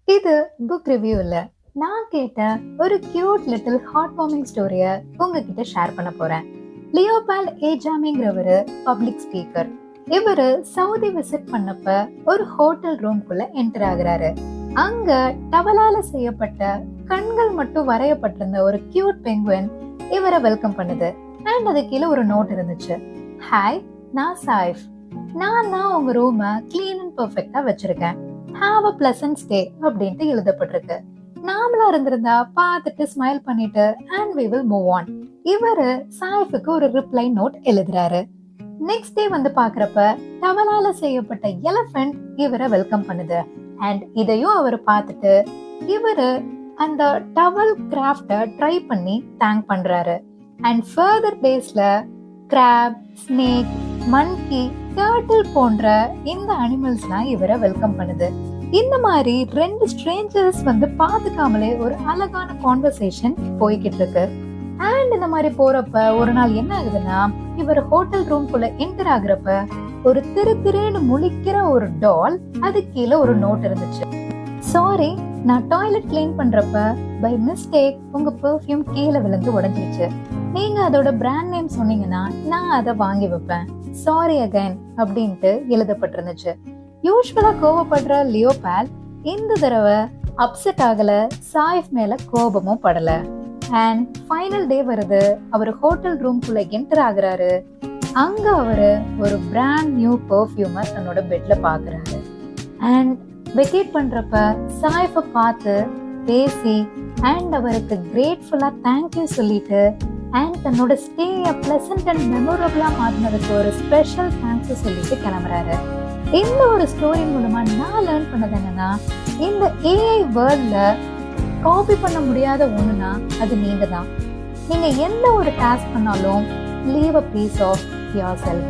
இது book review இல்ல. நான் கேட்ட ஒரு கியூட் லிட்டில் ஹார்ட் வார்மிங் ஸ்டோரிய உங்ககிட்ட ஷேர் பண்ண போறேன். Leo Paul ஏஜாமிங்கிறவரு public speaker. இவரு சவுதி விசிட் பண்ணப்ப ஒரு ஹோட்டல் ரூம்குள்ள என்டர் ஆகுறாரு. அங்க டவலால செய்யப்பட்ட கண்கள் மட்டும் வரையப்பட்டிருந்த ஒரு கியூட் பெங்குவின் இவரை வெல்கம் பண்ணுது. அண்ட் அது கீழே ஒரு நோட் இருந்துச்சு. ஹாய், நான் சாயிஃப். நான் தான் உங்க ரூமை கிளீன் அண்ட் பெர்ஃபெக்ட்டா வச்சிருக்கேன். ஹாவ் அ பிளசன்ட் ஸ்டே அப்படின்ட்டு எழுதப்பட்டிருக்கு. நாமளா இருந்திருந்தா பார்த்துட்டு ஸ்மைல் பண்ணிட்டு and we will move on. இவரு சாயிஃபுக்கு ஒரு ரிப்ளை நோட் எழுதுறாரு. நெக்ஸ்ட் டே வந்து பாக்குறப்ப டவலால செய்யப்பட்ட எலஃபென்ட் இவரை வெல்கம் பண்ணுது. அண்ட் இதையும் அவர் பார்த்துட்டு இவரு அந்த டவல் கிராஃப்ட ட்ரை பண்ணி தேங்க் பண்றாரு. அண்ட் ஃபர்தர் டேஸ்ல கிராப், ஸ்னேக், மங்கி, டர்ட்டில் போன்ற இந்த அனிமல்ஸ்லாம் இவரை வெல்கம் பண்ணுது. இந்த மாதிரி ரெண்டு ஸ்ட்ரேஞ்சர்ஸ் வந்து பாத்துக்காமலே ஒரு அழகான கான்வர்சேஷன் போய்கிட்டு இருக்கு. அண்ட் இந்த மாதிரி போறப்ப ஒரு நாள் என்ன ஆகுதுன்னா, இவர் ஹோட்டல் ரூம்குள்ள என்டர் ஆகுறப்ப ஒரு திருன்னு முழிக்கிற ஒரு டால், அது கீழே ஒரு நோட் இருந்துச்சு. சாரி, நான் டாய்லெட் கிளீன் பண்றப்ப பை மிஸ்டேக் உங்க பெர்ஃப்யூம் கீழே விழுந்து உடைஞ்சிருச்சு. நீங்க அதோட பிராண்ட் நேம் சொன்னீங்கன்னா நான் அதை வாங்கி வைப்பேன். சாரி அகைன் அப்படின்ட்டு எழுதப்பட்டிருந்துச்சு. யூஸ்வலா கோவப்படுற லியோபால் இந்த தடவை அப்செட் ஆகல, சாயிஃப் மேல கோபமும் படல. அண்ட் ஃபைனல் டே வருது. அவர் ஹோட்டல் ரூம்குள்ள என்டர் ஆகுறாரு. அங்க அவரு ஒரு பிராண்ட் நியூ பெர்ஃப்யூமை தன்னோட பெட்ல பாக்குறாரு. அண்ட் வெக்கேட் பண்றப்ப சாயிஃபை பார்த்து பேசி அண்ட் அவருக்கு கிரேட்ஃபுல்லா தேங்க்யூ சொல்லிட்டு அண்ட் தன்னோட ஸ்டேயை பிளசன்ட் அண்ட் மெமரபிளா மாத்தினதுக்கு ஒரு ஸ்பெஷல் தேங்க்ஸ் சொல்லிட்டு கிளம்புறாரு. இந்த ஒரு ஸ்டோரி மூலமா நான் லேர்ன் பண்ணது என்னன்னா, இந்த ஏஐ வேர்ல்ட்ல காப்பி பண்ண முடியாத ஒண்ணுனா அது நீங்க தான். நீங்க எந்த ஒரு டாஸ்க் பண்ணாலும் leave a piece of your self.